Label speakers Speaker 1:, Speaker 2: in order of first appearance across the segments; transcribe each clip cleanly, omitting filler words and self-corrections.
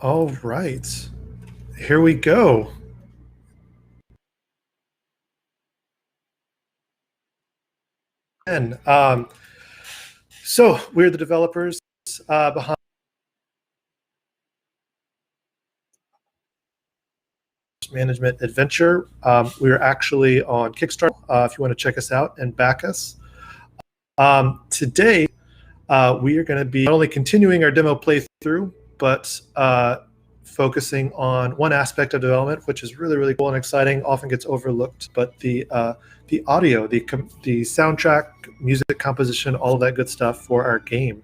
Speaker 1: All right, here we go. And so we're the developers behind Management Adventure. We're actually on Kickstarter if you want to check us out and back us. Today, we are going to be not only continuing our demo playthrough, but focusing on one aspect of development, which is really, really cool and exciting, often gets overlooked, but the audio, the soundtrack, music composition, all of that good stuff for our game.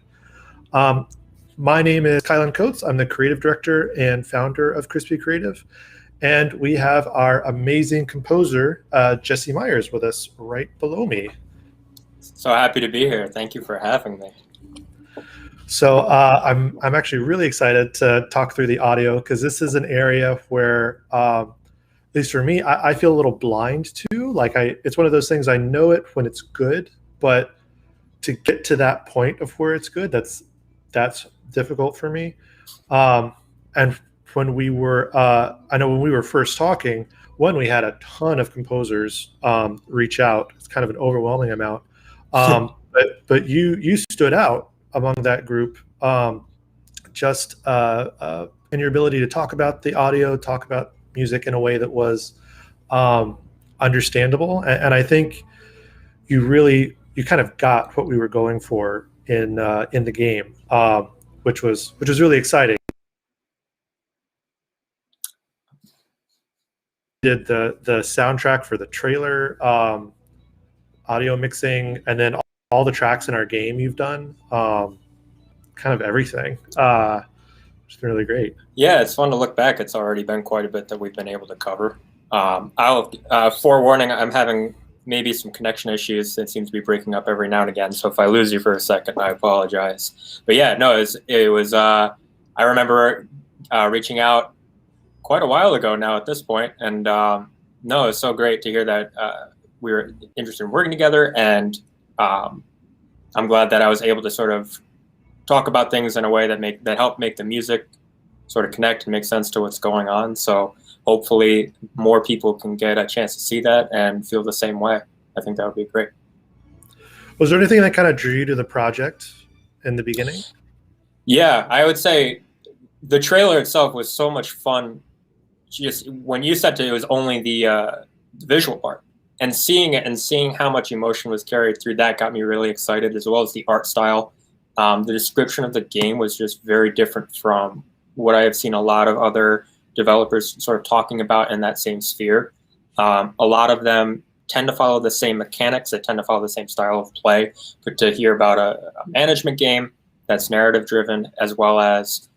Speaker 1: My name is Kylan Coates. I'm the creative director and founder of Crispy Creative. And we have our amazing composer, Jesse Myers, with us right below me.
Speaker 2: So happy to be here. Thank you for having me.
Speaker 1: So I'm actually really excited to talk through the audio because this is an area where, at least for me, I feel a little blind to. Like it's one of those things I know it when it's good, but to get to that point of where it's good, that's difficult for me. And when we were, I know when we were first talking, we had a ton of composers reach out. It's kind of an overwhelming amount. But you stood out among that group, just in your ability to talk about the audio, talk about music in a way that was understandable, and I think you kind of got what we were going for in the game, which was really exciting. Did the soundtrack for the trailer, audio mixing, and then all the tracks in our game you've done, kind of everything. It's been really great.
Speaker 2: Yeah, it's fun to look back. It's already been quite a bit that we've been able to cover. I'll forewarning, I'm having maybe some connection issues. It seems to be breaking up every now and again. So if I lose you for a second, I apologize. But yeah, no, it was I remember reaching out quite a while ago now at this point, and no, it's so great to hear that we were interested in working together, and I'm glad that I was able to sort of talk about things in a way that helped make the music sort of connect and make sense to what's going on. So hopefully more people can get a chance to see that and feel the same way. I think that would be great.
Speaker 1: Was there anything that kind of drew you to the project in the beginning?
Speaker 2: Yeah, I would say the trailer itself was so much fun. Just when you said it was only the visual part, and seeing it and seeing how much emotion was carried through that got me really excited, as well as the art style. The description of the game was just very different from what I have seen a lot of other developers sort of talking about in that same sphere. A lot of them tend to follow the same mechanics, they tend to follow the same style of play, but to hear about a management game that's narrative driven, as well as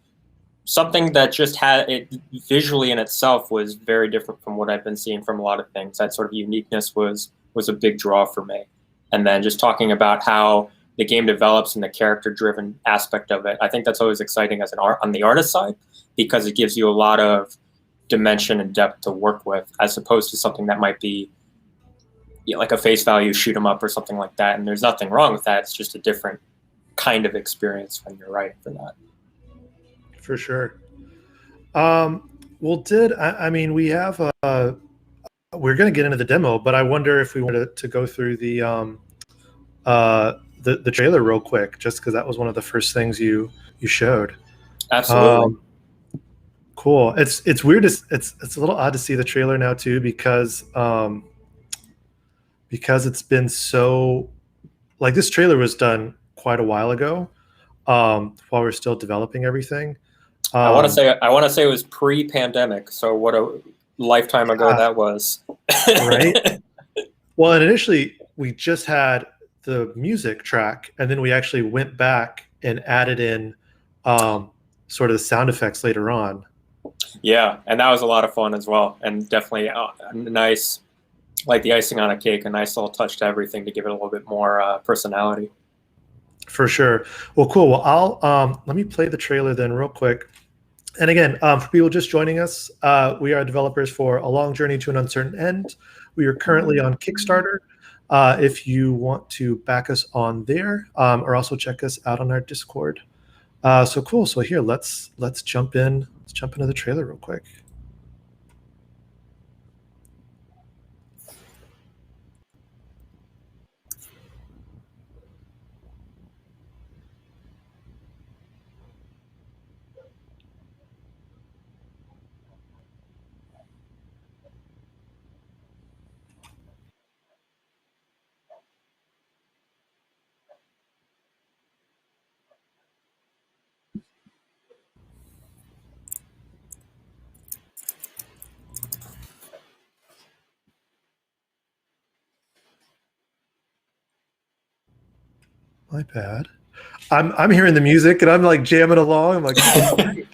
Speaker 2: something that just had it visually in itself was very different from what I've been seeing from a lot of things. That sort of uniqueness was a big draw for me. And then just talking about how the game develops and the character-driven aspect of it, I think that's always exciting as on the artist side, because it gives you a lot of dimension and depth to work with, as opposed to something that might be like a face value shoot 'em up or something like that. And there's nothing wrong with that. It's just a different kind of experience when you're writing for that.
Speaker 1: For sure. Well, I mean, we have we're going to get into the demo, but I wonder if we wanted to go through the trailer real quick, just because that was one of the first things you showed.
Speaker 2: Absolutely.
Speaker 1: Cool. It's weird. It's a little odd to see the trailer now too, because it's been so, like, this trailer was done quite a while ago, while we're still developing everything.
Speaker 2: I want to say it was pre-pandemic. So what a lifetime ago that was.
Speaker 1: Right. Well, and initially we just had the music track, and then we actually went back and added in sort of the sound effects later on.
Speaker 2: Yeah, and that was a lot of fun as well, and definitely nice, like the icing on a cake, a nice little touch to everything to give it a little bit more personality.
Speaker 1: For sure. Well, cool. Well, I'll let me play the trailer then real quick. And again, for people just joining us, we are developers for A Long Journey to an Uncertain End. We are currently on Kickstarter. If you want to back us on there, or also check us out on our Discord. So cool. So here, let's jump in let's jump into the trailer real quick. My bad. I'm hearing the music and I'm like jamming along. I'm like, oh, great.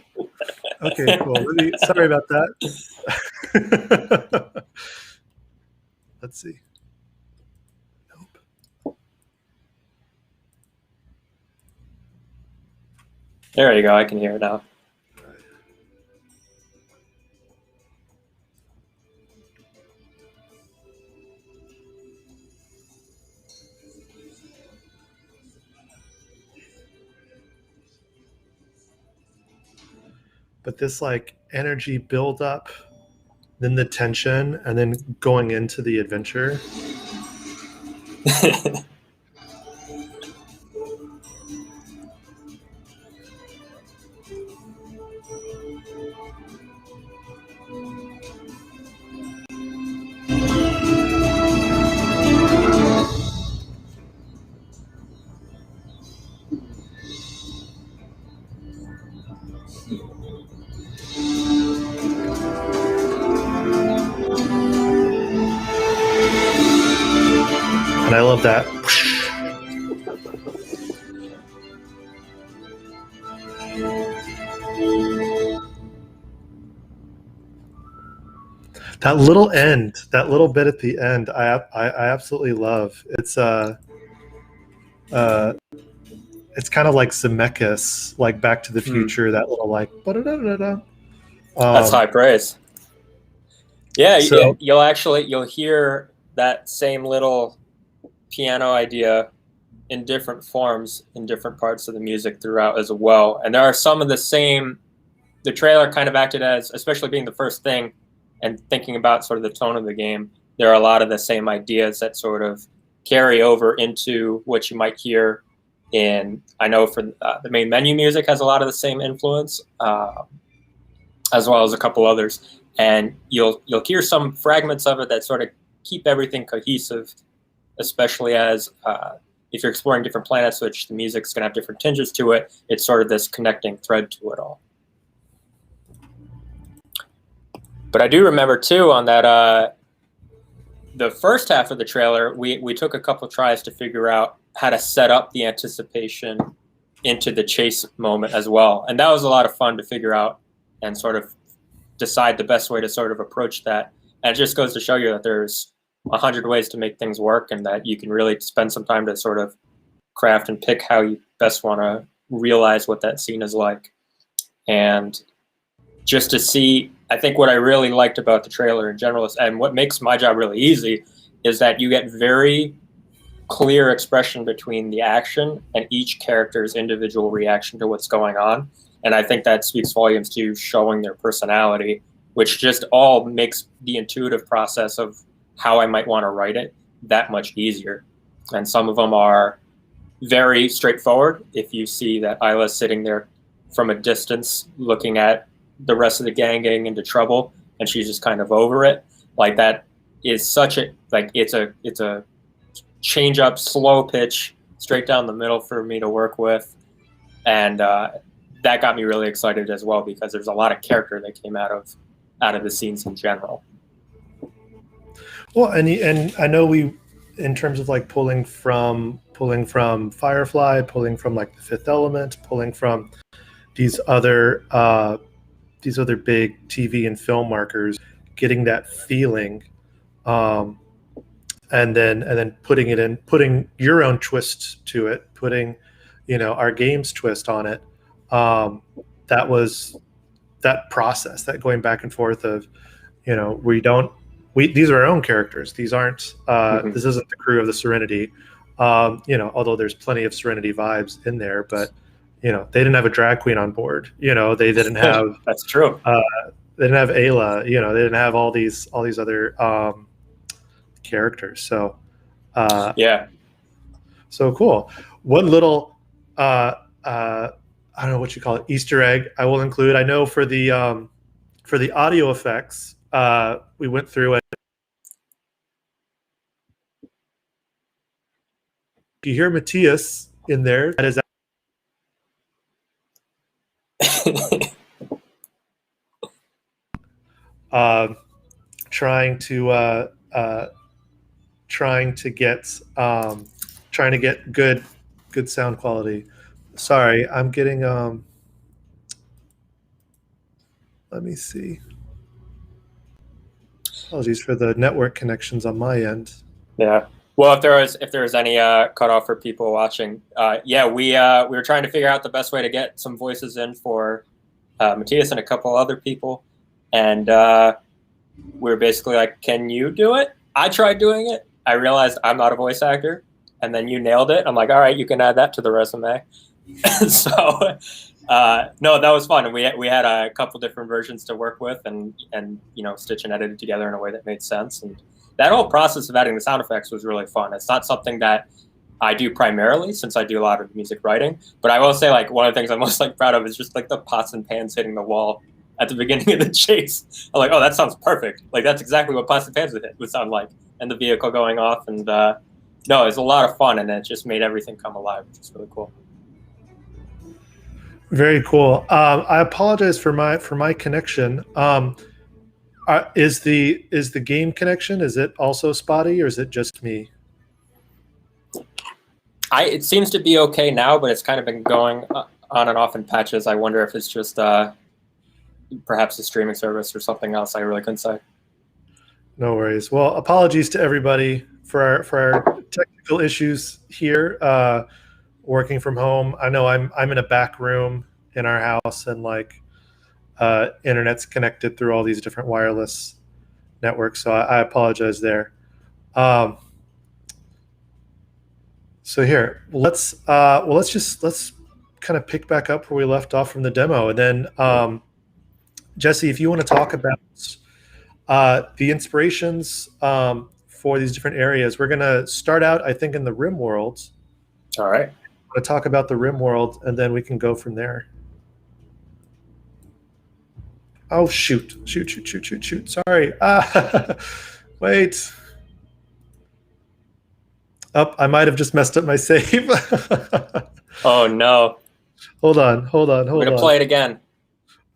Speaker 1: Okay, cool. Sorry about that. Let's see. Nope.
Speaker 2: There you go. I can hear it now.
Speaker 1: But this like energy build up, then the tension, and then going into the adventure. And I love that. That little end, that little bit at the end, I absolutely love. It's kind of like Zemeckis, like Back to the Future. That little like.
Speaker 2: That's high praise. Yeah,
Speaker 1: So,
Speaker 2: you'll hear that same little piano idea in different forms in different parts of the music throughout as well. And there are some of the same. The trailer kind of acted as, especially being the first thing, and thinking about sort of the tone of the game. There are a lot of the same ideas that sort of carry over into what you might hear in. I know for the main menu music has a lot of the same influence, as well as a couple others. And you'll hear some fragments of it that sort of keep everything cohesive, especially as if you're exploring different planets, which the music's going to have different tinges to it. It's sort of this connecting thread to it all. But I do remember too on that the first half of the trailer, we took a couple tries to figure out how to set up the anticipation into the chase moment as well. And that was a lot of fun to figure out and sort of decide the best way to sort of approach that. And it just goes to show you that there's 100 ways to make things work, and that you can really spend some time to sort of craft and pick how you best want to realize what that scene is like. And just to see, I think what I really liked about the trailer in general is, and what makes my job really easy, is that you get very clear expression between the action and each character's individual reaction to what's going on. And I think that speaks volumes to showing their personality, which just all makes the intuitive process of how I might want to write it that much easier. And some of them are very straightforward. If you see that Isla's sitting there from a distance looking at the rest of the gang getting into trouble and she's just kind of over it, like that is such a, like it's a change up, slow pitch straight down the middle for me to work with. And that got me really excited as well, because there's a lot of character that came out of the scenes in general.
Speaker 1: Well, and I know we, in terms of like pulling from Firefly, pulling from like The Fifth Element, pulling from these other big TV and film markers, getting that feeling, and then putting your own twist to it, putting, our game's twist on it. That was that process, that going back and forth of, these are our own characters. These aren't, this isn't the crew of the Serenity, although there's plenty of Serenity vibes in there, but they didn't have a drag queen on board. They didn't have
Speaker 2: That's true.
Speaker 1: they didn't have Ayla. They didn't have all these other characters. So
Speaker 2: yeah.
Speaker 1: So cool. One little I don't know what you call it, Easter egg I will include. I know for the audio effects, we went through it. If you hear Matthias in there, that is trying to get good sound quality. Sorry, I'm getting let me see. Apologies for the network connections on my end.
Speaker 2: Yeah. Well, if there was any cutoff for people watching, we were trying to figure out the best way to get some voices in for Matthias and a couple other people, and we were basically like, "Can you do it?" I tried doing it. I realized I'm not a voice actor, and then you nailed it. I'm like, "All right, you can add that to the resume." So, no, that was fun. And we had a couple different versions to work with, and stitch and edit it together in a way that made sense. And that whole process of adding the sound effects was really fun. It's not something that I do primarily, since I do a lot of music writing. But I will say, like, one of the things I'm most proud of is just like the pots and pans hitting the wall at the beginning of the chase. I'm like, oh, that sounds perfect. Like, that's exactly what pots and pans would sound like, and the vehicle going off. And no, it was a lot of fun, and it just made everything come alive, which is really cool.
Speaker 1: Very cool. I apologize for my connection. Is the game connection, is it also spotty, or is it just me?
Speaker 2: It seems to be okay now, but it's kind of been going on and off in patches. I wonder if it's just perhaps a streaming service or something else. I really couldn't say.
Speaker 1: No worries. Well, apologies to everybody for our technical issues here. Working from home. I know I'm in a back room in our house, and internet's connected through all these different wireless networks. So I apologize there. So here, let's kind of pick back up where we left off from the demo, and then Jesse, if you want to talk about the inspirations for these different areas, we're going to start out, I think, in the Rim worlds.
Speaker 2: All right.
Speaker 1: I'm going to talk about the Rim world, and then we can go from there. Oh, shoot. Sorry. Wait. Oh, I might have just messed up my save.
Speaker 2: Oh, no.
Speaker 1: Hold on.
Speaker 2: We're going to play it again.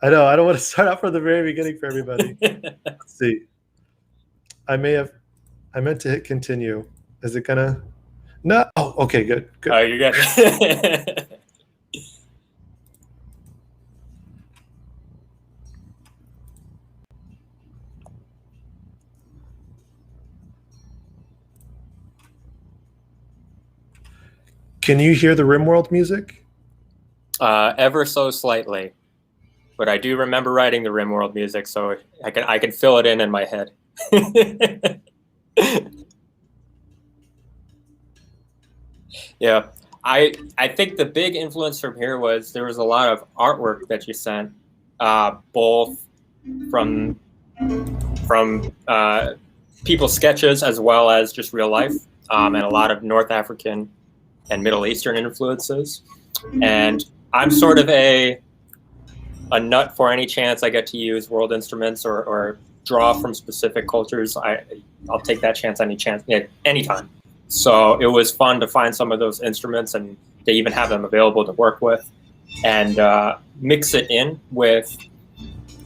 Speaker 1: I know. I don't want to start out from the very beginning for everybody. Let's see. I meant to hit continue. Is it going to? No. Oh, okay, good.
Speaker 2: Oh, you're good.
Speaker 1: Can you hear the RimWorld music?
Speaker 2: Ever so slightly, but I do remember writing the RimWorld music, so I can fill it in my head. Yeah, I think the big influence from here was there was a lot of artwork that you sent, both from people's sketches as well as just real life, and a lot of North African and Middle Eastern influences. And I'm sort of a nut for any chance I get to use world instruments or draw from specific cultures. I'll take that chance anytime. So it was fun to find some of those instruments and to even have them available to work with, and mix it in with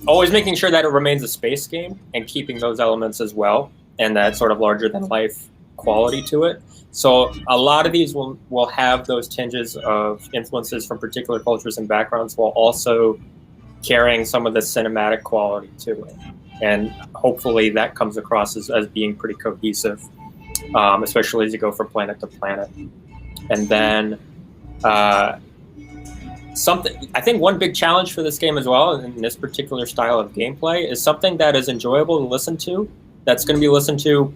Speaker 2: always making sure that it remains a space game and keeping those elements as well, and that sort of larger than life quality to it. So a lot of these will have those tinges of influences from particular cultures and backgrounds, while also carrying some of the cinematic quality to it. And hopefully that comes across as being pretty cohesive, especially as you go from planet to planet. And then I think one big challenge for this game as well, in this particular style of gameplay, is something that is enjoyable to listen to, that's going to be listened to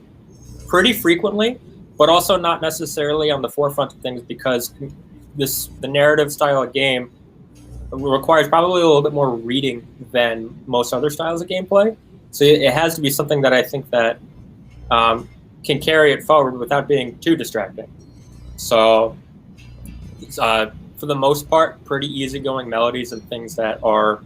Speaker 2: pretty frequently, but also not necessarily on the forefront of things, because the narrative style of game requires probably a little bit more reading than most other styles of gameplay. So it has to be something that I think that can carry it forward without being too distracting. So it's, for the most part, pretty easygoing melodies and things that are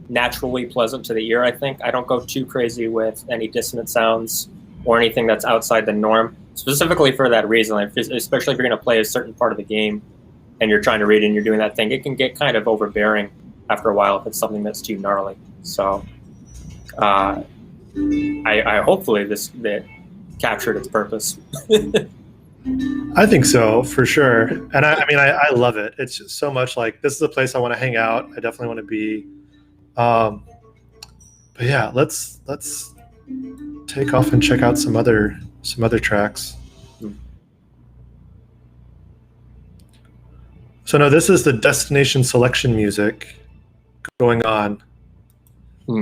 Speaker 2: naturally pleasant to the ear, I think. I don't go too crazy with any dissonant sounds or anything that's outside the norm, specifically for that reason. Like, especially if you're going to play a certain part of the game and you're trying to read and you're doing that thing, it can get kind of overbearing after a while if it's something that's too gnarly. So I hopefully that captured its purpose.
Speaker 1: I think so, for sure. And I mean, I love it. It's just so much like, this is a place I want to hang out. I definitely want to be. But yeah, let's take off and check out some other tracks. So no, this is the destination selection music going on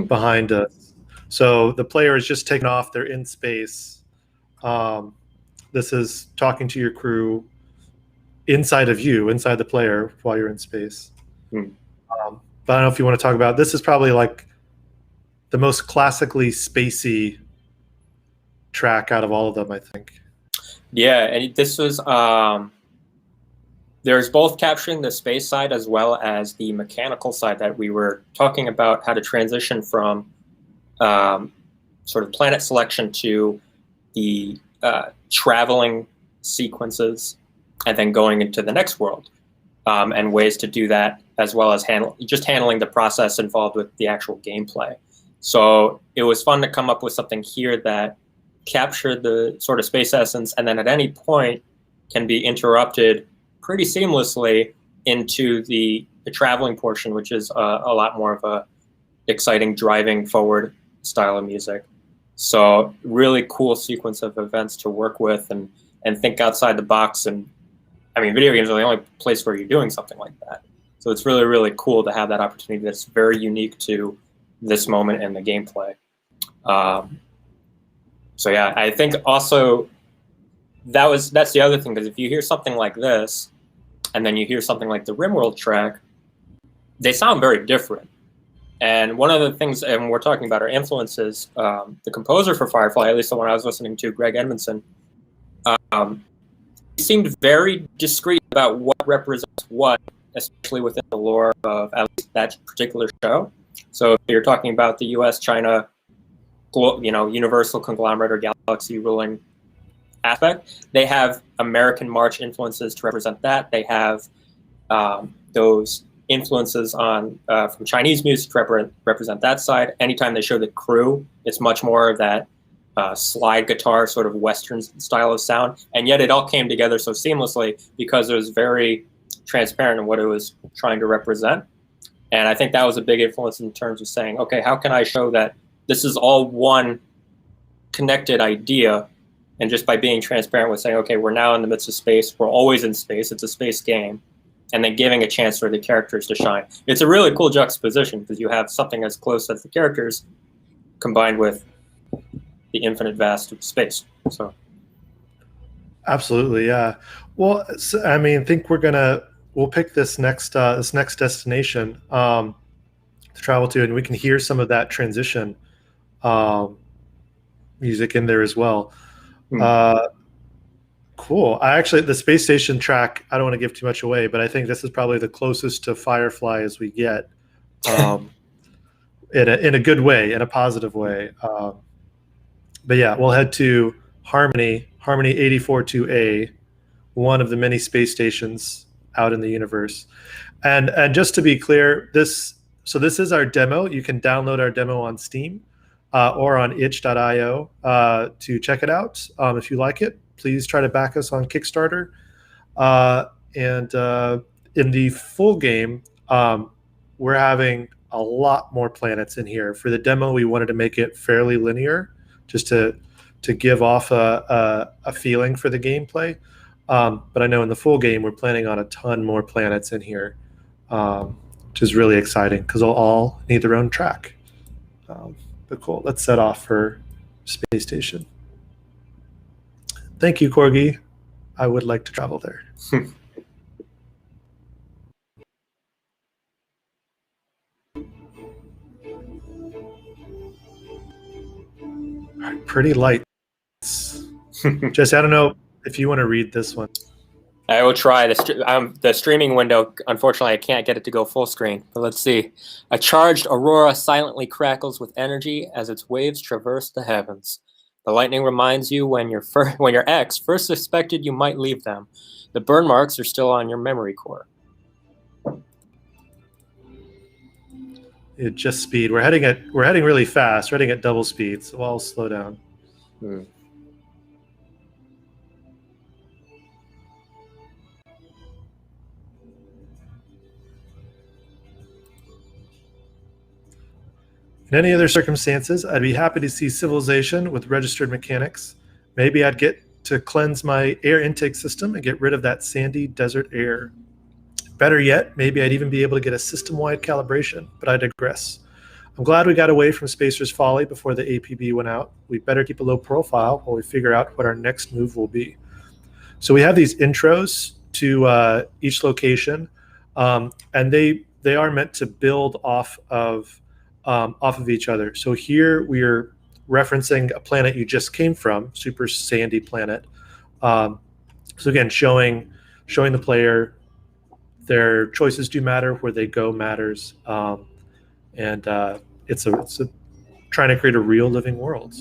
Speaker 1: behind us. So the player is just taken off. They're in space. This is talking to your crew inside of you, inside the player while you're in space. But I don't know if you want to talk about, this is probably like the most classically spacey track out of all of them, I think.
Speaker 2: Yeah, and this was there's both capturing the space side as well as the mechanical side that we were talking about, how to transition from sort of planet selection to the traveling sequences and then going into the next world, and ways to do that, as well as handling the process involved with the actual gameplay. So it was fun to come up with something here that captured the sort of space essence, and then at any point can be interrupted pretty seamlessly into the traveling portion, which is a lot more of a exciting driving forward style of music. So really cool sequence of events to work with and think outside the box. And I mean, video games are the only place where you're doing something like that. So it's really, really cool to have that opportunity that's very unique to this moment in the gameplay. So yeah, I think also that's the other thing, because if you hear something like this and then you hear something like the RimWorld track, they sound very different. And one of the things, and we're talking about our influences, the composer for Firefly, at least the one I was listening to, Greg Edmondson, he seemed very discreet about what represents what, especially within the lore of at least that particular show. So if you're talking about the US-China, universal conglomerate or galaxy ruling aspect, they have American march influences to represent that. They have those influences on from Chinese music to represent that side. Anytime they show the crew, it's much more of that slide guitar sort of Western style of sound. And yet it all came together so seamlessly because it was very transparent in what it was trying to represent. And I think that was a big influence in terms of saying, okay, how can I show that this is all one connected idea? And just by being transparent with saying, okay, we're now in the midst of space, we're always in space, it's a space game, and then giving a chance for the characters to shine. It's a really cool juxtaposition because you have something as close as the characters combined with the infinite vast of space. So,
Speaker 1: absolutely, yeah. Well, so, I mean, I think we'll pick this next destination to travel to, and we can hear some of that transition music in there as well. Cool. The space station track, I don't want to give too much away, but I think this is probably the closest to Firefly as we get, in a good way, in a positive way. But yeah, we'll head to Harmony 842A, one of the many space stations out in the universe. And just to be clear, this is our demo. You can download our demo on Steam or on itch.io to check it out. If you like it, please try to back us on Kickstarter. And in the full game, we're having a lot more planets in here. For the demo, we wanted to make it fairly linear, just to give off a feeling for the gameplay. But I know in the full game, we're planning on a ton more planets in here, which is really exciting because they'll all need their own track. But cool, let's set off for Space Station. Thank you, Corgi. I would like to travel there. All right, pretty lights. Jesse, I don't know if you want to read this one.
Speaker 2: I will try. The streaming window, unfortunately, I can't get it to go full screen. But let's see. A charged aurora silently crackles with energy as its waves traverse the heavens. The lightning reminds you when your ex first suspected you might leave them. The burn marks are still on your memory core.
Speaker 1: Just speed. We're heading really fast. We're heading at double speed, so I'll slow down.
Speaker 2: Hmm.
Speaker 1: In any other circumstances, I'd be happy to see civilization with registered mechanics. Maybe I'd get to cleanse my air intake system and get rid of that sandy desert air. Better yet, maybe I'd even be able to get a system-wide calibration, but I digress. I'm glad we got away from Spacer's Folly before the APB went out. We better keep a low profile while we figure out what our next move will be. So we have these intros to each location, and they are meant to build off of each other. So here we're referencing a planet you just came from, super sandy planet. So again, showing the player their choices do matter, where they go matters, and it's a trying to create a real living world.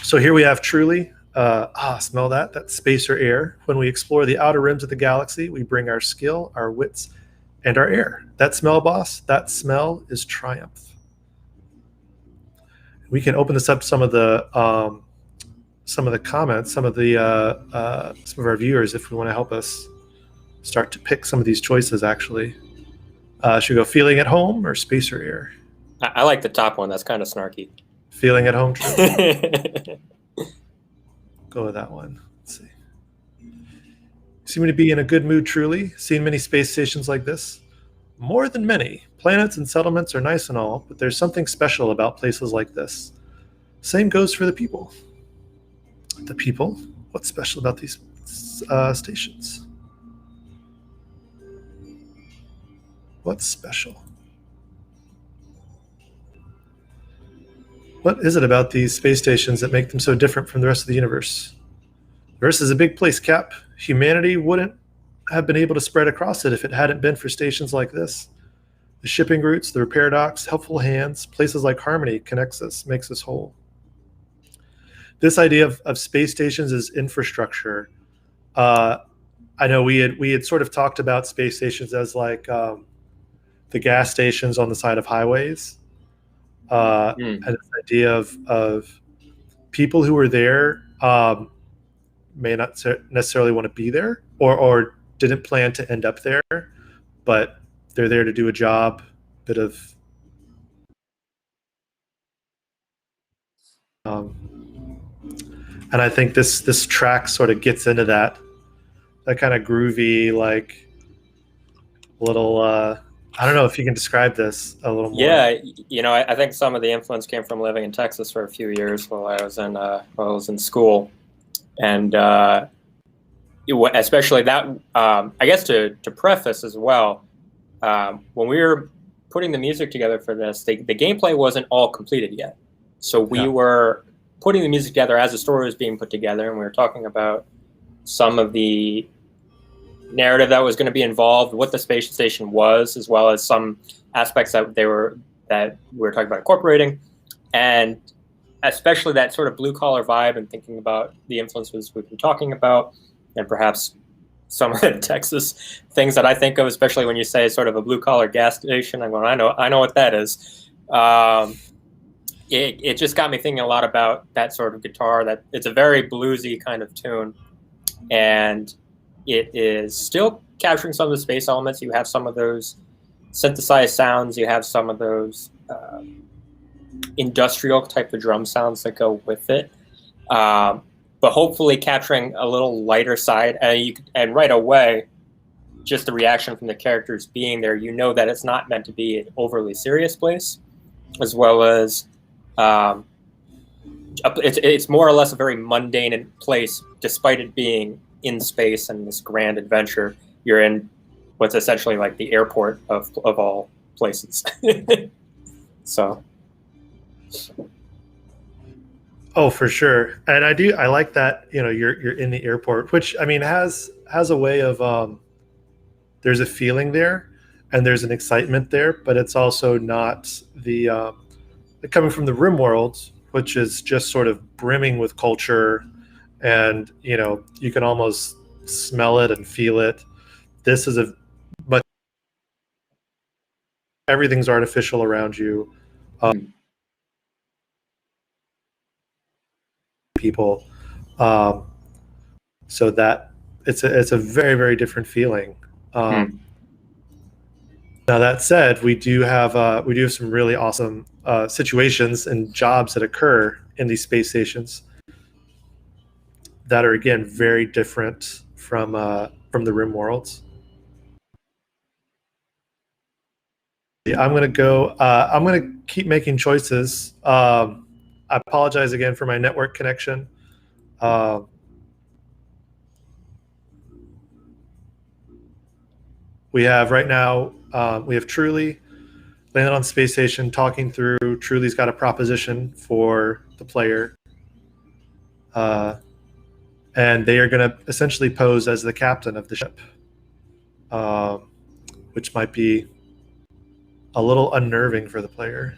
Speaker 1: So here we have truly. Smell that? That's space or air. When we explore the outer rims of the galaxy, we bring our skill, our wits, and our air. That smell, boss, that smell is triumph. We can open this up to some of the comments, some of our viewers, if we want to help us start to pick some of these choices, actually. Should we go feeling at home or space or air?
Speaker 2: I like the top one. That's kind of snarky.
Speaker 1: Feeling at home. Go with that one. Let's see. Seem to be in a good mood, truly. Seen many space stations like this. More than many. Planets and settlements are nice and all, but there's something special about places like this. Same goes for the people. The people? What's special about these stations? What's special? What is it about these space stations that make them so different from the rest of the universe? The Earth is a big place, Cap. Humanity wouldn't have been able to spread across it if it hadn't been for stations like this. The shipping routes, the repair docks, helpful hands, places like Harmony connects us, makes us whole. This idea of space stations as infrastructure, I know we had sort of talked about space stations as like the gas stations on the side of highways. And this idea of people who are there may not necessarily want to be there or didn't plan to end up there, but they're there to do a job, bit of and I think this track sort of gets into that kind of groovy, like little I don't know if you can describe this a little more.
Speaker 2: Yeah, I think some of the influence came from living in Texas for a few years while I was in school, and especially that. I guess to preface as well, when we were putting the music together for this, the gameplay wasn't all completed yet, so we were putting the music together as the story was being put together, and we were talking about some of the narrative that was going to be involved, what the space station was, as well as some aspects that we were talking about incorporating, and especially that sort of blue collar vibe, and thinking about the influences we've been talking about, and perhaps some of the Texas things that I think of, especially when you say sort of a blue collar gas station. I'm going, I know what that is. It just got me thinking a lot about that sort of guitar. That it's a very bluesy kind of tune, and it is still capturing some of the space elements. You have some of those synthesized sounds. You have some of those industrial type of drum sounds that go with it. But hopefully capturing a little lighter side. And right away, just the reaction from the characters being there, you know that it's not meant to be an overly serious place, as well as it's more or less a very mundane place, despite it being in space and this grand adventure. You're in what's essentially like the airport of all places. So
Speaker 1: Oh, for sure. And I like that, you're in the airport, which I mean has a way of there's a feeling there and there's an excitement there, but it's also not the coming from the rim world, which is just sort of brimming with culture, and you can almost smell it and feel it. This is a but everything's artificial around you.
Speaker 2: Hmm.
Speaker 1: People, um, so that it's a very very different feeling.
Speaker 2: Hmm.
Speaker 1: Now that said, we do have some really awesome situations and jobs that occur in these space stations that are again very different from the rim worlds. I'm gonna go. I'm gonna keep making choices. I apologize again for my network connection. Um, we have right now. We have Truly landed on space station, talking through. Truly's got a proposition for the player, uh, and they are going to essentially pose as the captain of the ship, um, which might be a little unnerving for the player.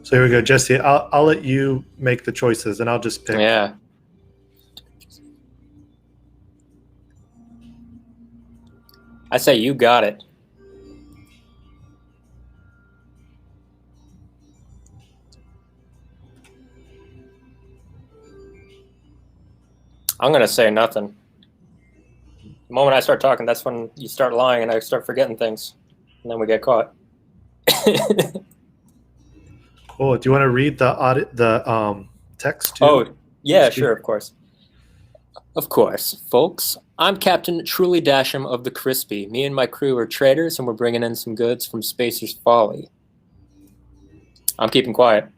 Speaker 1: So here we go, Jesse. I'll let you make the choices, and I'll just pick.
Speaker 2: Yeah. I say you got it. I'm gonna say nothing. The moment I start talking, that's when you start lying and I start forgetting things, and then we get caught.
Speaker 1: Cool. Do you want to read the text too?
Speaker 2: Oh, yeah, sure, of course. Of course, folks. I'm Captain Truly Dasham of the Crispy. Me and my crew are traders, and we're bringing in some goods from Spacer's Folly. I'm keeping quiet.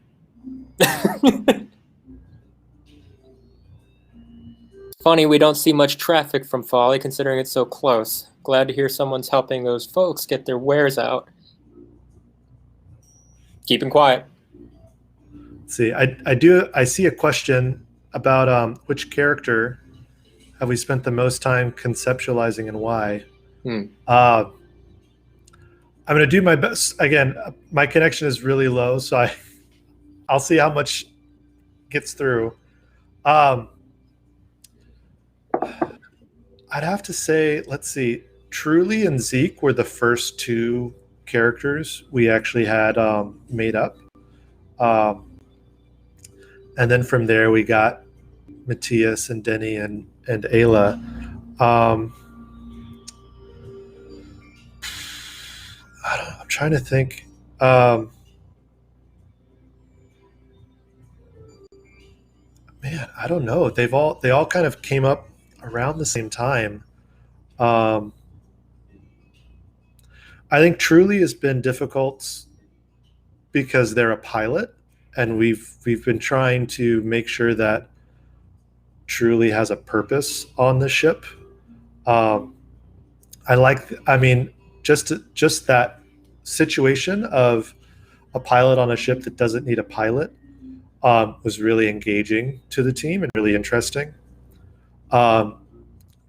Speaker 2: Funny we don't see much traffic from Folly, considering it's so close. Glad to hear someone's helping those folks get their wares out. Keeping quiet.
Speaker 1: Let's see, I see a question about which character have we spent the most time conceptualizing and why. I'm going to do my best. Again, my connection is really low, so I'll see how much gets through. Um, I'd have to say, let's see, Truly and Zeke were the first two characters we actually had made up. Um, and then from there, we got Matthias and Denny and Ayla. Um, I'm trying to think. Man, I don't know. They all kind of came up around the same time. Um, I think Truly has been difficult because they're a pilot, and we've been trying to make sure that Truly has a purpose on the ship. Um, I mean, just that situation of a pilot on a ship that doesn't need a pilot was really engaging to the team and really interesting. Um,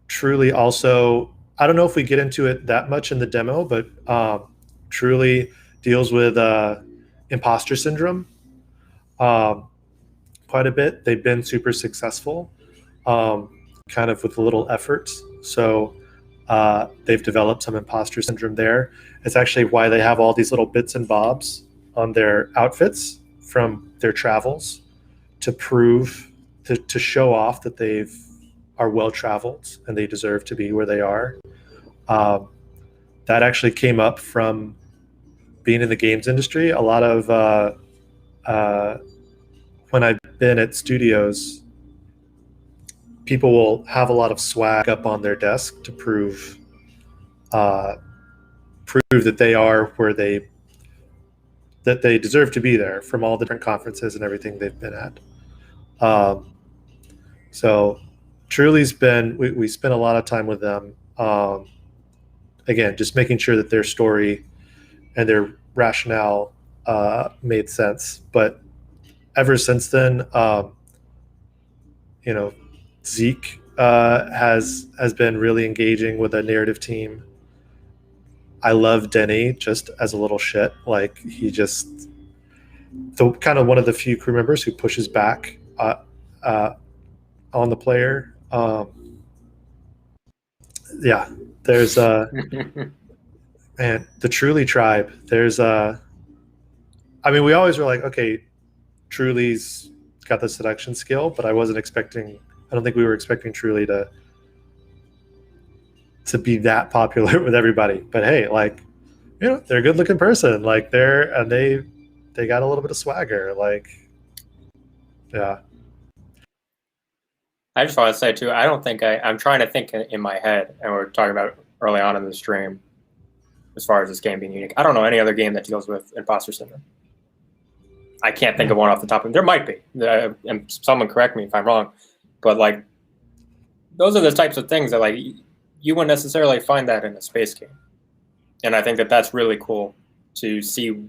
Speaker 1: Truly also, I don't know if we get into it that much in the demo, but Truly deals with imposter syndrome um, quite a bit. They've been super successful, kind of with little efforts. So they've developed some imposter syndrome there. It's actually why they have all these little bits and bobs on their outfits from their travels to prove to show off that they've are well traveled and they deserve to be where they are. Um, that actually came up from being in the games industry. A lot of uh, when I've been at studios, people will have a lot of swag up on their desk to uh, prove that they are where they deserve to be there from all the different conferences and everything they've been at. Um, so Truly's been, we spent a lot of time with them. Again, just making sure that their story and their rationale made sense. But ever since then, you know, Zeke has been really engaging with a narrative team. I love Denny just as a little shit. Like he just the kind of one of the few crew members who pushes back uh, on the player. Yeah, there's man, the Truly tribe. There's I mean, we always were like, okay, Truly's got the seduction skill, but I wasn't expecting. I don't think we were expecting Truly to be that popular with everybody. But hey, like, you know, they're a good looking person. Like they got a little bit of swagger. Like, yeah.
Speaker 2: I just want to say too, I don't think I'm trying to think in my head, and we're talking about it early on in the stream, as far as this game being unique. I don't know any other game that deals with imposter syndrome. I can't think of one off the top of it. There might be, and someone correct me if I'm wrong, but like those are the types of things that like you wouldn't necessarily find that in a space game, and I think that that's really cool to see.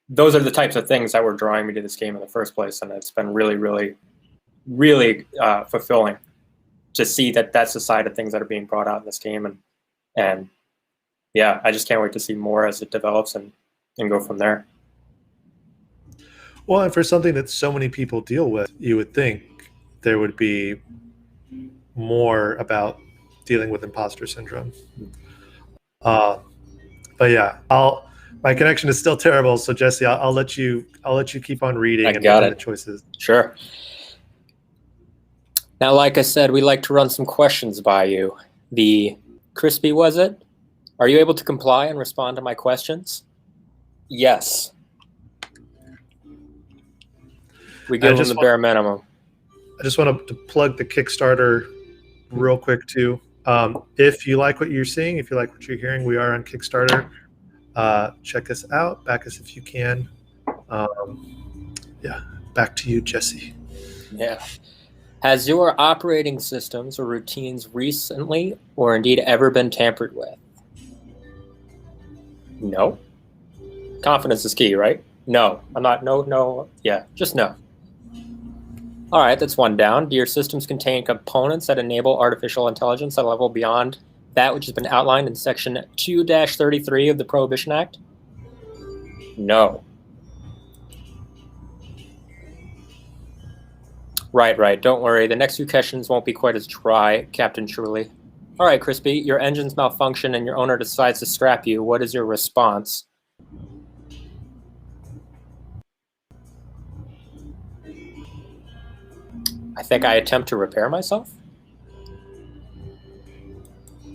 Speaker 2: Those are the types of things that were drawing me to this game in the first place, and it's been really, really, really fulfilling to see that that's the side of things that are being brought out in this game, and yeah, I just can't wait to see more as it develops and go from there.
Speaker 1: Well, and for something that so many people deal with, you would think there would be more about dealing with imposter syndrome. But yeah, my connection is still terrible. So Jesse, I'll let you keep on reading and making the choices.
Speaker 2: Sure. Now, like I said, we like to run some questions by you. The Crispy, was it? Are you able to comply and respond to my questions? Yes. We give them the bare minimum.
Speaker 1: I just want to plug the Kickstarter real quick too. If you like what you're seeing, if you like what you're hearing, we are on Kickstarter. Check us out. Back us if you can. Yeah, back to you, Jesse.
Speaker 2: Yeah. Has your operating systems or routines recently or indeed ever been tampered with? No. Confidence is key, right? No. I'm not. No. Yeah, just no. All right, that's one down. Do your systems contain components that enable artificial intelligence at a level beyond that which has been outlined in Section 2-33 of the Prohibition Act? No. Right. Don't worry. The next few questions won't be quite as dry, Captain Truly. All right, Crispy, your engines malfunction and your owner decides to scrap you. What is your response? I think I attempt to repair myself.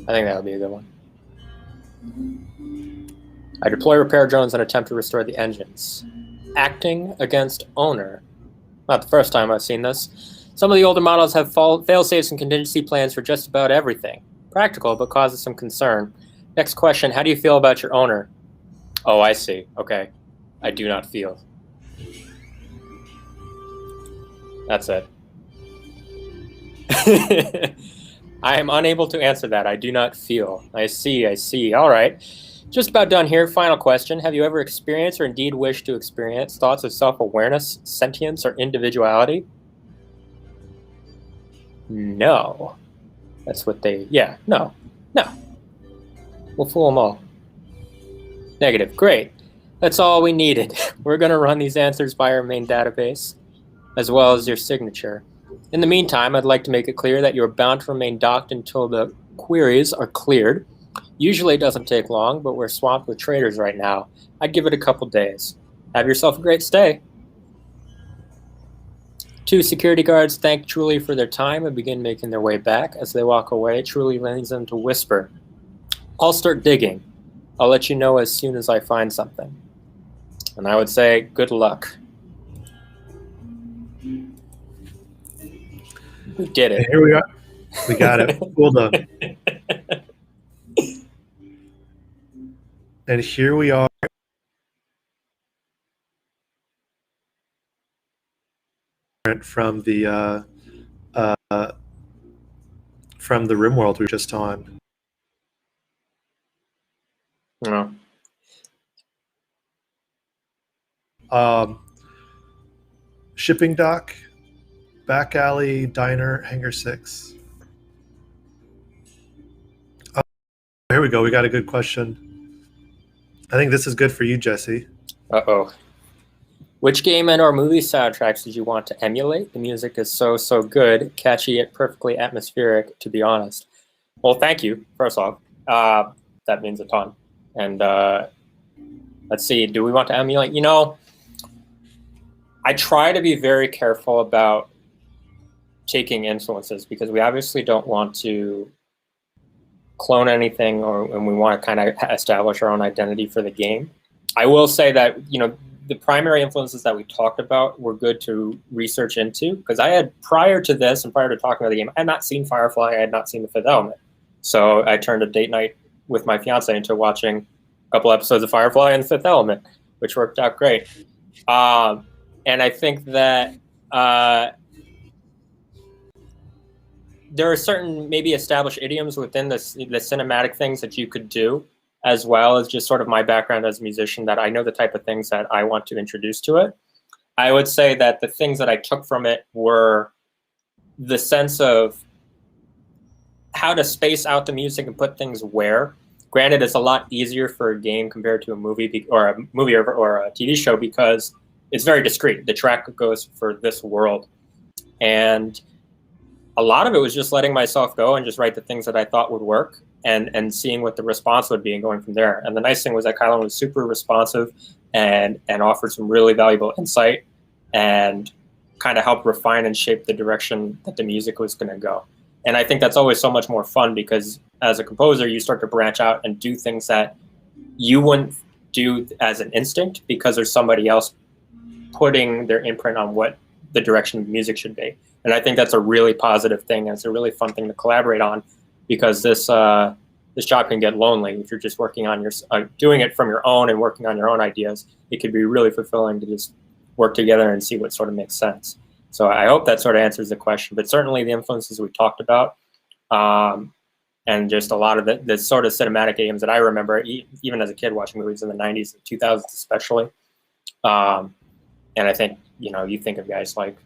Speaker 2: I think that would be a good one. I deploy repair drones and attempt to restore the engines. Acting against owner. Not the first time I've seen this. Some of the older models have fail-safes and contingency plans for just about everything. Practical, but causes some concern. Next question, how do you feel about your owner? Oh, I see. Okay. I do not feel. That's it. I am unable to answer that. I do not feel. I see. All right. Just about done here. Final question. Have you ever experienced or indeed wish to experience thoughts of self-awareness, sentience, or individuality? No. That's what they... Yeah, no. We'll fool them all. Negative. Great. That's all we needed. We're going to run these answers by our main database, as well as your signature. In the meantime, I'd like to make it clear that you're bound to remain docked until the queries are cleared. Usually it doesn't take long, but we're swamped with traders right now. I'd give it a couple days. Have yourself a great stay. Two security guards thank Truly for their time and begin making their way back. As they walk away, Truly leans them to whisper, I'll start digging. I'll let you know as soon as I find something. And I would say, good luck. We did it.
Speaker 1: And here we are. We got it. Well done. And here we are. From the from the RimWorld we were just on.
Speaker 2: No.
Speaker 1: Shipping dock, back alley, diner, hangar 6. Oh, here we go. We got a good question. I think this is good for you, Jesse.
Speaker 2: Uh-oh. Which game and or movie soundtracks did you want to emulate? The music is so good, catchy, and perfectly atmospheric, to be honest. Well, thank you, first off. That means a ton. And let's see, do we want to emulate? You know, I try to be very careful about taking influences because we obviously don't want to clone anything, and we want to kind of establish our own identity for the game. I will say that, you know, the primary influences that we talked about were good to research into, because I had, prior to this and prior to talking about the game, I had not seen Firefly, I had not seen The Fifth Element. So I turned a date night with my fiance into watching a couple episodes of Firefly and The Fifth Element, which worked out great. And I think that there are certain maybe established idioms within the cinematic things that you could do, as well as just sort of my background as a musician, that I know the type of things that I want to introduce to it. I would say that the things that I took from it were the sense of how to space out the music and put things where. Granted, it's a lot easier for a game compared to a movie or a TV show because it's very discrete. The track goes for this world. And a lot of it was just letting myself go and just write the things that I thought would work and seeing what the response would be and going from there. And the nice thing was that Kylan was super responsive and offered some really valuable insight and kind of helped refine and shape the direction that the music was going to go. And I think that's always so much more fun because as a composer, you start to branch out and do things that you wouldn't do as an instinct because there's somebody else putting their imprint on what the direction of music should be. And I think that's a really positive thing. And it's a really fun thing to collaborate on because this job can get lonely if you're just working on doing it from your own and working on your own ideas. It could be really fulfilling to just work together and see what sort of makes sense. So I hope that sort of answers the question. But certainly the influences we talked about and just a lot of the sort of cinematic games that I remember, even as a kid watching movies in the 90s and 2000s especially. And I think, you know, you think of guys like,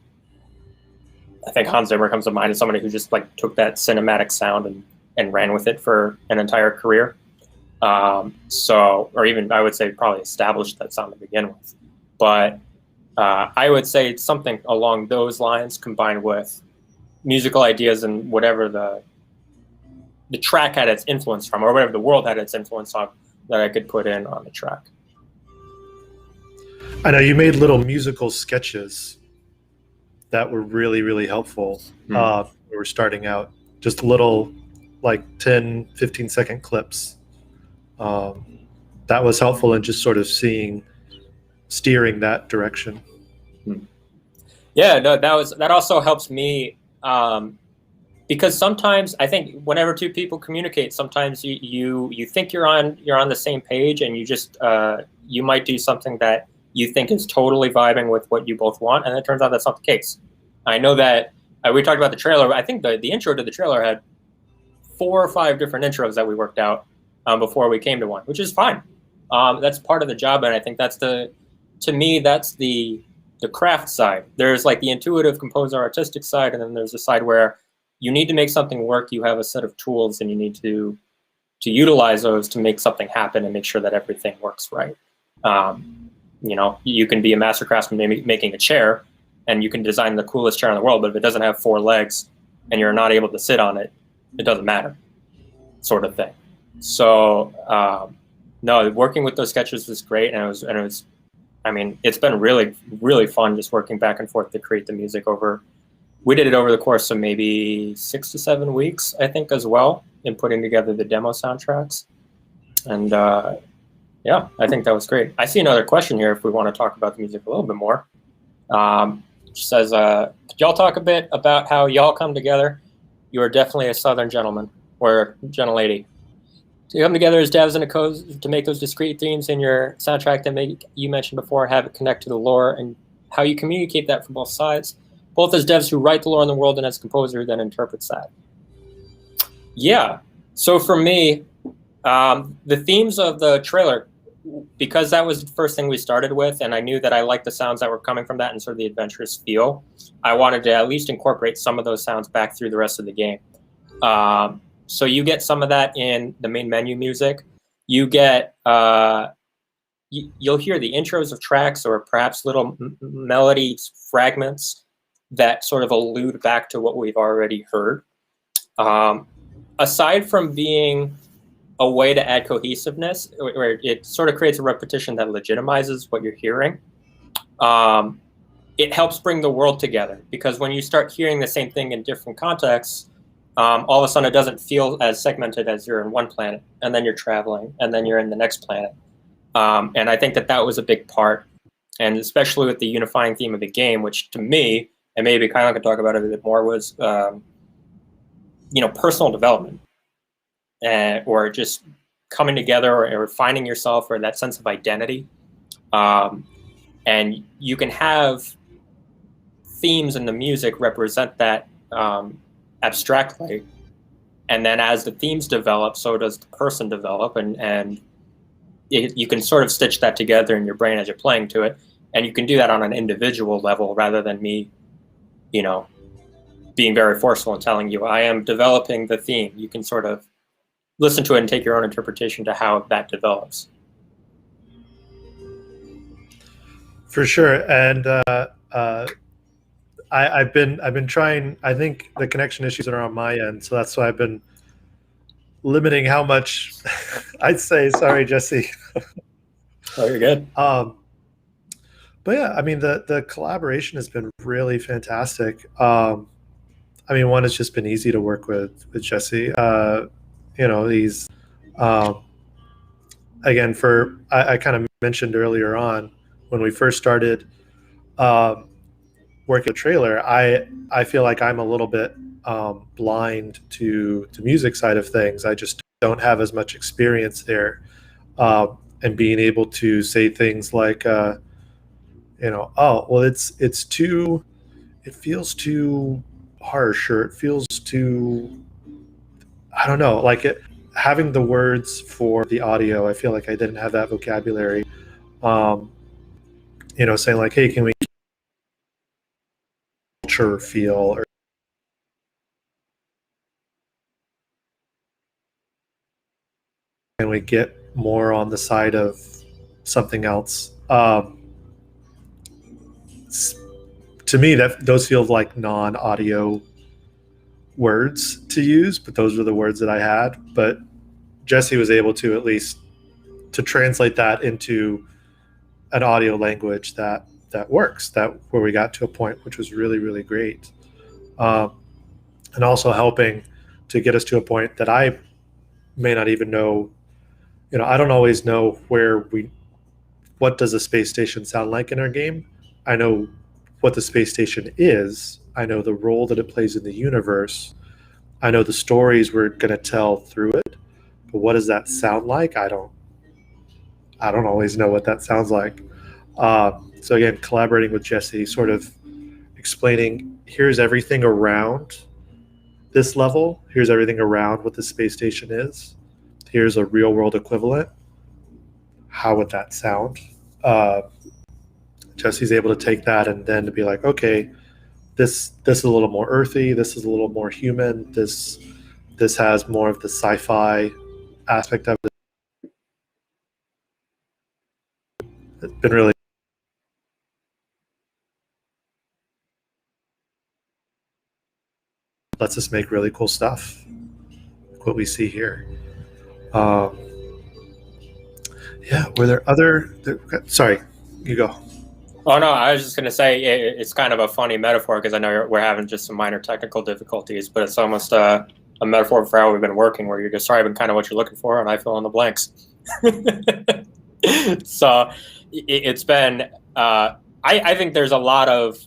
Speaker 2: I think Hans Zimmer comes to mind as somebody who just like took that cinematic sound and ran with it for an entire career. Or even I would say probably established that sound to begin with. But I would say it's something along those lines combined with musical ideas and whatever the track had its influence from, or whatever the world had its influence on, that I could put in on the track.
Speaker 1: I know you made little musical sketches that were really, really helpful. We were starting out, just little like 10, 15-second clips. That was helpful in just sort of steering that direction.
Speaker 2: Yeah, no, that also helps me because sometimes I think whenever two people communicate, sometimes you think you're on the same page, and you just you might do something that you think is totally vibing with what you both want, and it turns out that's not the case. I know that we talked about the trailer. I think the intro to the trailer had 4 or 5 different intros that we worked out before we came to one, which is fine. That's part of the job, and I think that's to me that's the craft side. There's like the intuitive composer artistic side, and then there's a side where you need to make something work. You have a set of tools, and you need to utilize those to make something happen and make sure that everything works right. You know, you can be a master craftsman making a chair, and you can design the coolest chair in the world, but if it doesn't have 4 legs and you're not able to sit on it, it doesn't matter, sort of thing. So no, working with those sketches was great, and it was. I mean, it's been really, really fun just working back and forth to create the music we did it over the course of maybe 6 to 7 weeks, I think, as well, in putting together the demo soundtracks. And yeah, I think that was great. I see another question here if we want to talk about the music a little bit more. Which says, could y'all talk a bit about how y'all come together? You are definitely a Southern gentleman, or gentle lady. So you come together as devs and a code to make those discrete themes in your soundtrack that you mentioned before, have it connect to the lore, and how you communicate that from both sides, both as devs who write the lore in the world and as a composer who then interprets that. Yeah. So for me, the themes of the trailer, because that was the first thing we started with, and I knew that I liked the sounds that were coming from that and sort of the adventurous feel, I wanted to at least incorporate some of those sounds back through the rest of the game. So you get some of that in the main menu music. You get you'll hear the intros of tracks or perhaps little melody fragments that sort of allude back to what we've already heard. Aside from being a way to add cohesiveness, where it sort of creates a repetition that legitimizes what you're hearing, it helps bring the world together, because when you start hearing the same thing in different contexts, all of a sudden it doesn't feel as segmented as you're in one planet, and then you're traveling, and then you're in the next planet. And I think that that was a big part, and especially with the unifying theme of the game, which to me, and maybe Kylan could talk about it a bit more, was personal development, or just coming together, or finding yourself, or that sense of identity. And you can have themes in the music represent that abstractly, and then as the themes develop, so does the person develop, and you can sort of stitch that together in your brain as you're playing to it, and you can do that on an individual level rather than me, being very forceful and telling you I am developing the theme. You can sort of listen to it and take your own interpretation to how that develops.
Speaker 1: For sure, and I've been trying. I think the connection issues are on my end, so that's why I've been limiting how much I'd say. Sorry, Jesse.
Speaker 2: Oh, you're good.
Speaker 1: But yeah, I mean the collaboration has been really fantastic. I mean, one, it's just been easy to work with Jesse. He's again, I kind of mentioned earlier on when we first started working the trailer, I feel like I'm a little bit blind to the music side of things. I just don't have as much experience there, and being able to say things like, oh, well, it feels too harsh, or it feels too, I don't know, like having the words for the audio. I feel like I didn't have that vocabulary. Saying like, hey, can we culture feel, or can we get more on the side of something else? To me, that those feel like non-audio words to use, but those were the words that I had. But Jesse was able to at least to translate that into an audio language that works, that where we got to a point which was really, really great, and also helping to get us to a point that I may not even know. I don't always know what does a space station sound like in our game. I know what the space station is. I know the role that it plays in the universe. I know the stories we're going to tell through it. But what does that sound like? I don't always know what that sounds like. So again, collaborating with Jesse, sort of explaining, here's everything around this level. Here's everything around what the space station is. Here's a real world equivalent. How would that sound? Jesse's able to take that and then to be like, okay, this is a little more earthy. This is a little more human. This has more of the sci-fi aspect of it. It's been really lets us make really cool stuff, like what we see here. Yeah, were there other? Sorry, you go.
Speaker 2: Oh no, I was just going to say it's kind of a funny metaphor, because I know we're having just some minor technical difficulties, but it's almost a metaphor for how we've been working, where you're describing kind of what you're looking for, and I fill in the blanks. So it's been. I think there's a lot of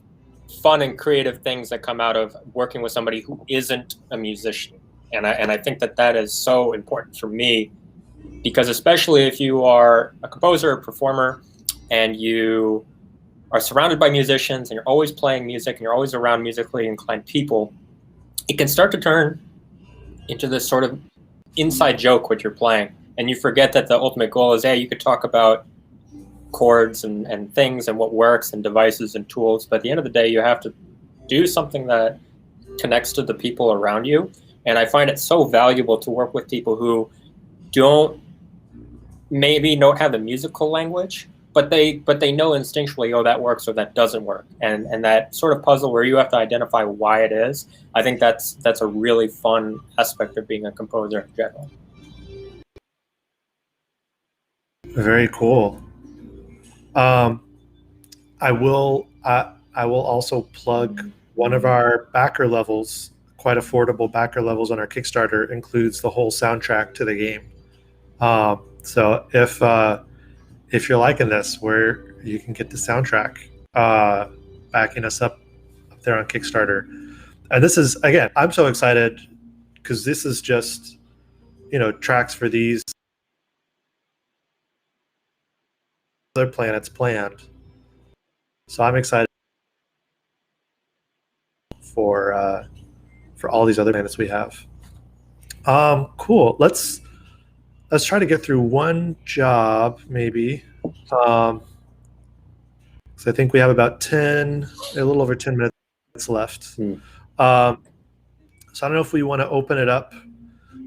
Speaker 2: fun and creative things that come out of working with somebody who isn't a musician, and I think that is so important for me, because especially if you are a composer or performer and you are surrounded by musicians and you're always playing music and you're always around musically inclined people, it can start to turn into this sort of inside joke what you're playing, and you forget that the ultimate goal is, you could talk about chords and things and what works and devices and tools, but at the end of the day, you have to do something that connects to the people around you. And I find it so valuable to work with people who maybe don't have the musical language, but they know instinctually, that works or that doesn't work. And that sort of puzzle where you have to identify why it is, I think that's a really fun aspect of being a composer in general.
Speaker 1: Very cool. I will also plug one of our backer levels, quite affordable backer levels on our Kickstarter, includes the whole soundtrack to the game. So if you're liking this, where you can get the soundtrack, backing us up there on Kickstarter. And this is, again, I'm so excited because this is just, tracks for these other planets planned. So I'm excited for all these other planets we have. Cool. Let's try to get through one job, maybe. So I think we have about a little over 10 minutes left. So I don't know if we want to open it up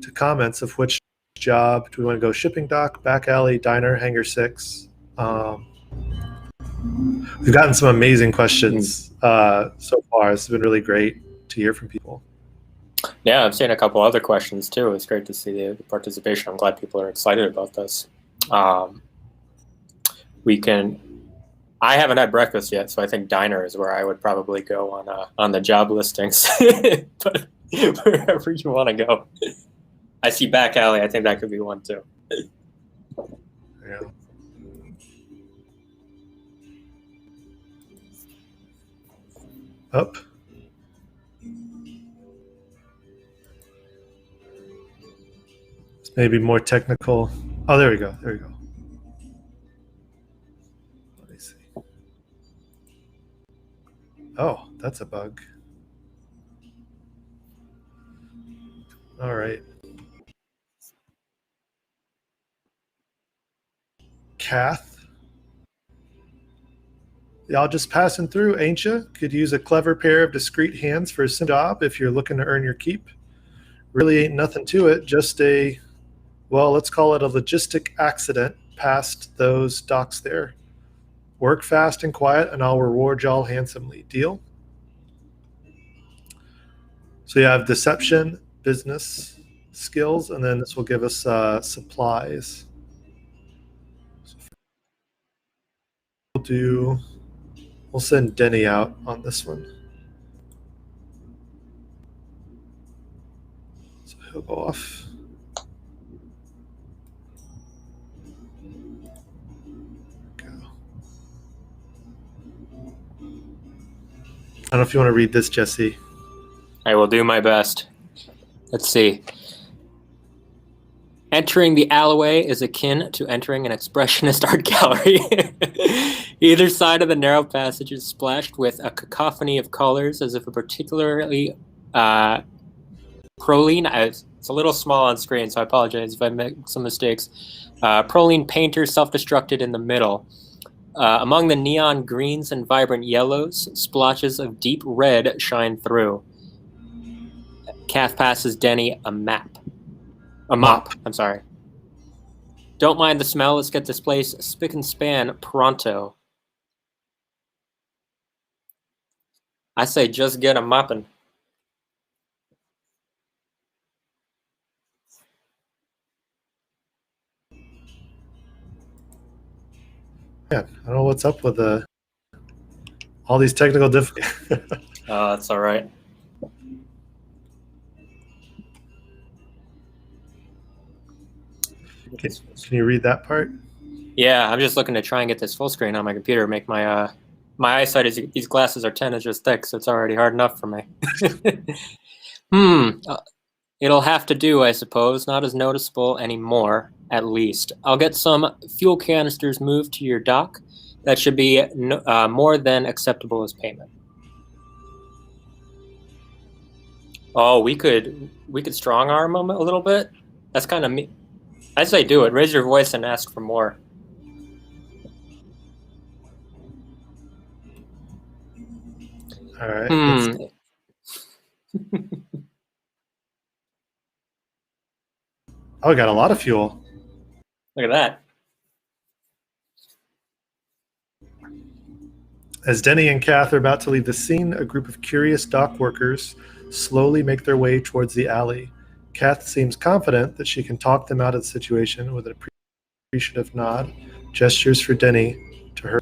Speaker 1: to comments of which job. Do we want to go shipping dock, back alley, diner, hangar 6? We've gotten some amazing questions so far. It's been really great to hear from people.
Speaker 2: Yeah, I've seen a couple other questions too. It's great to see the participation. I'm glad people are excited about this. I haven't had breakfast yet, so I think diner is where I would probably go on the job listings. But wherever you want to go. I see back alley. I think that could be one too.
Speaker 1: Yeah. Up. It's maybe more technical. Oh, there we go. There we go. Let me see. Oh, that's a bug. All right. Kath. Y'all just passing through, ain't you? Could use a clever pair of discreet hands for a simple job if you're looking to earn your keep. Really ain't nothing to it, just let's call it a logistic accident past those docks there. Work fast and quiet, and I'll reward y'all handsomely. Deal? So you have deception, business, skills, and then this will give us supplies. So we'll send Denny out on this one. So he'll go off. Go. I don't know if you want to read this, Jesse.
Speaker 2: I will do my best. Let's see. Entering the alleyway is akin to entering an expressionist art gallery. Either side of the narrow passage is splashed with a cacophony of colors, as if a particularly proline. It's a little small on screen, so I apologize if I make some mistakes. Proline painter self-destructed in the middle. Among the neon greens and vibrant yellows, splotches of deep red shine through. Kath passes Denny a map. A mop, I'm sorry. Don't mind the smell. Let's get this place spick and span pronto. I say just get a mopping.
Speaker 1: Yeah, I don't know what's up with all these technical difficulties.
Speaker 2: Oh, that's all right.
Speaker 1: Can you read that part?
Speaker 2: Yeah, I'm just looking to try and get this full screen on my computer. Make my eyesight is these glasses are 10 inches thick, so it's already hard enough for me. It'll have to do, I suppose. Not as noticeable anymore, at least. I'll get some fuel canisters moved to your dock. That should be more than acceptable as payment. Oh, we could strong arm them a little bit. That's kind of me. I'd say do it. Raise your voice and ask for more.
Speaker 1: All right. Let's.
Speaker 2: Hmm.
Speaker 1: Oh, we got a lot of fuel.
Speaker 2: Look at that.
Speaker 1: As Denny and Kath are about to leave the scene, a group of curious dock workers slowly make their way towards the alley. Kath seems confident that she can talk them out of the situation with an appreciative nod, gestures for Denny to her.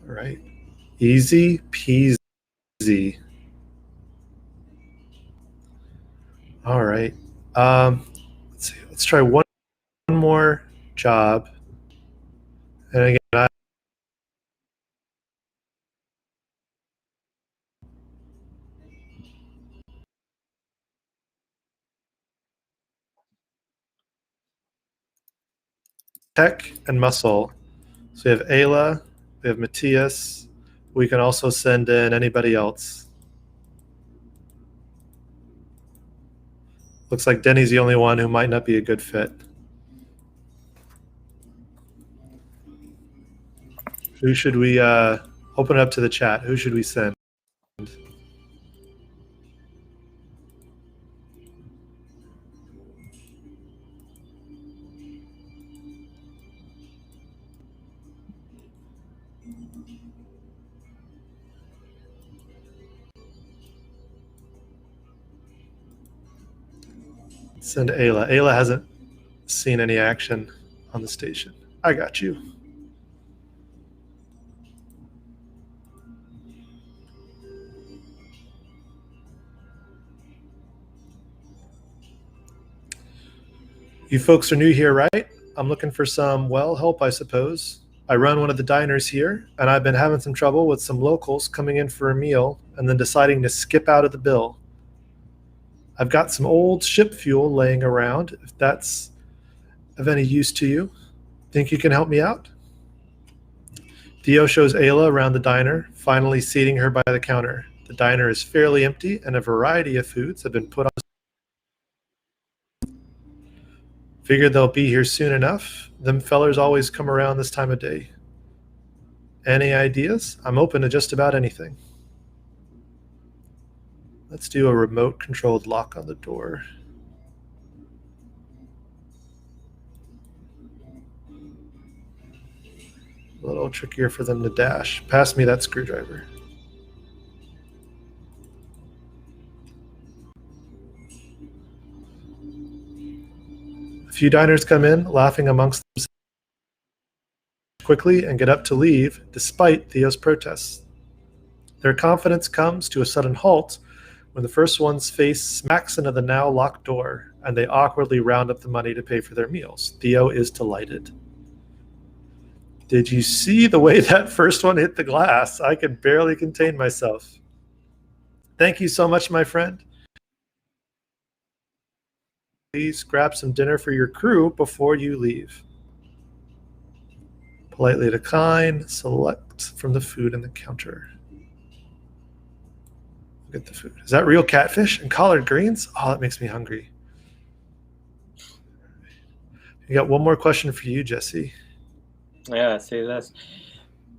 Speaker 1: All right. Easy peasy. All right. Let's see. Let's try one more job. And again, tech and muscle. So we have Ayla, we have Matthias. We can also send in anybody else. Looks like Denny's the only one who might not be a good fit. Who should we open it up to the chat? Who should we send? Send Ayla. Ayla hasn't seen any action on the station. I got you. You folks are new here, right? I'm looking for some, well, help, I suppose. I run one of the diners here, and I've been having some trouble with some locals coming in for a meal and then deciding to skip out of the bill. I've got some old ship fuel laying around, if that's of any use to you. Think you can help me out? Theo shows Ayla around the diner, finally seating her by the counter. The diner is fairly empty, and a variety of foods have been put on. Figured they'll be here soon enough. Them fellers always come around this time of day. Any ideas? I'm open to just about anything. Let's do a remote controlled lock on the door. A little trickier for them to dash. Pass me that screwdriver. A few diners come in, laughing amongst themselves quickly and get up to leave, despite Theo's protests. Their confidence comes to a sudden halt when the first one's face smacks into the now locked door, and they awkwardly round up the money to pay for their meals. Theo is delighted. Did you see the way that first one hit the glass? I could barely contain myself. Thank you so much, my friend. Please grab some dinner for your crew before you leave. Politely decline, select from the food in the counter. Look at the food. Is that real catfish and collard greens? Oh, that makes me hungry. You got one more question for you, Jesse.
Speaker 2: Yeah, see this.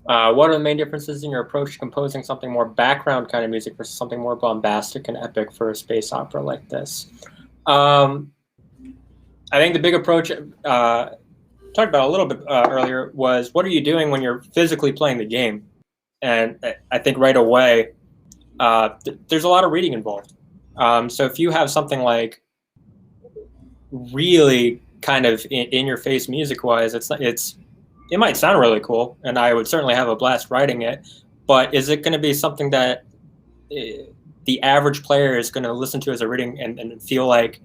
Speaker 2: What are the main differences in your approach to composing something more background kind of music versus something more bombastic and epic for a space opera like this? I think the big approach, talked about a little bit earlier, was what are you doing when you're physically playing the game? And I think right away, there's a lot of reading involved. So if you have something like really kind of in your face music wise, it might sound really cool, and I would certainly have a blast writing it. But is it going to be something that the average player is going to listen to as a reading and feel like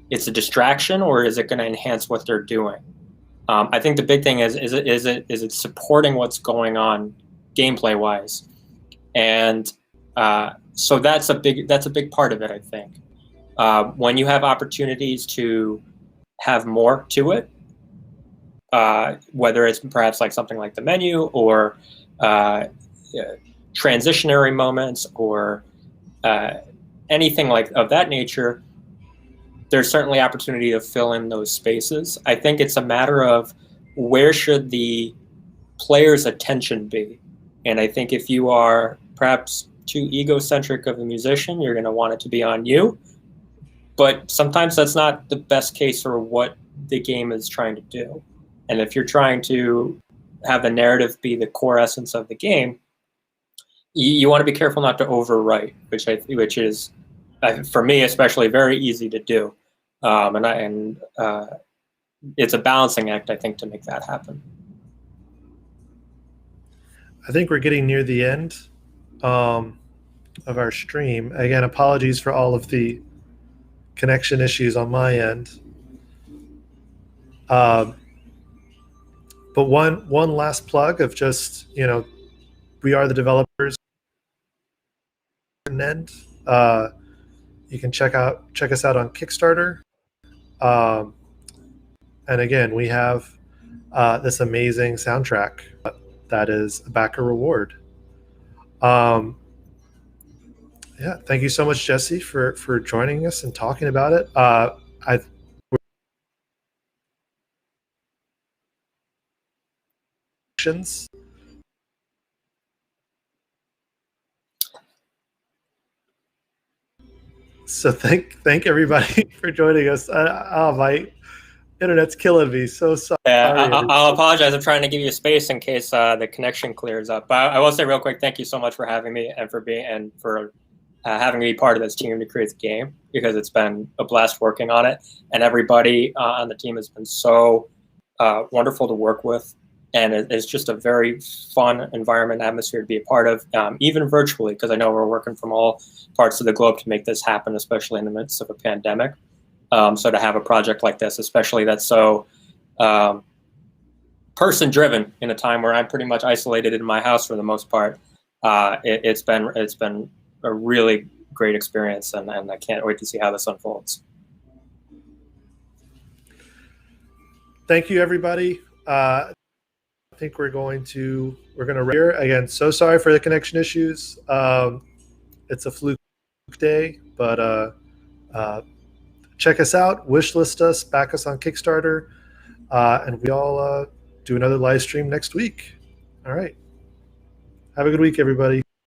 Speaker 2: it's a distraction, or is it going to enhance what they're doing? I think the big thing is it supporting what's going on gameplay wise, and so that's a big part of it. I think when you have opportunities to have more to it, whether it's perhaps like something like the menu or transitionary moments or anything like of that nature, there's certainly opportunity to fill in those spaces. I think it's a matter of where should the player's attention be. And I think if you are perhaps too egocentric of a musician, you're going to want it to be on you. But sometimes that's not the best case for what the game is trying to do. And if you're trying to have the narrative be the core essence of the game, you want to be careful not to overwrite, which is, for me especially, very easy to do. It's a balancing act, I think, to make that happen.
Speaker 1: I think we're getting near the end of our stream. Again, apologies for all of the connection issues on my end. But one last plug of just, we are the developers. End. You can check us out on Kickstarter. And again, we have this amazing soundtrack that is a backer reward. Yeah, thank you so much, Jesse, for joining us and talking about it. So thank everybody for joining us. My internet's killing me. So sorry.
Speaker 2: I'll apologize. I'm trying to give you space in case the connection clears up. But I will say real quick, thank you so much for having me and for having me part of this team to create the game, because it's been a blast working on it. And everybody on the team has been so wonderful to work with. And it's just a very fun environment, atmosphere to be a part of, even virtually, because I know we're working from all parts of the globe to make this happen, especially in the midst of a pandemic. So to have a project like this, especially that's so person-driven in a time where I'm pretty much isolated in my house for the most part, it's been a really great experience, and I can't wait to see how this unfolds.
Speaker 1: Thank you, everybody. I think we're going to here again. So sorry for the connection issues. It's a fluke day, but check us out, wishlist us, back us on Kickstarter, and we all do another live stream next week. All right. Have a good week, everybody.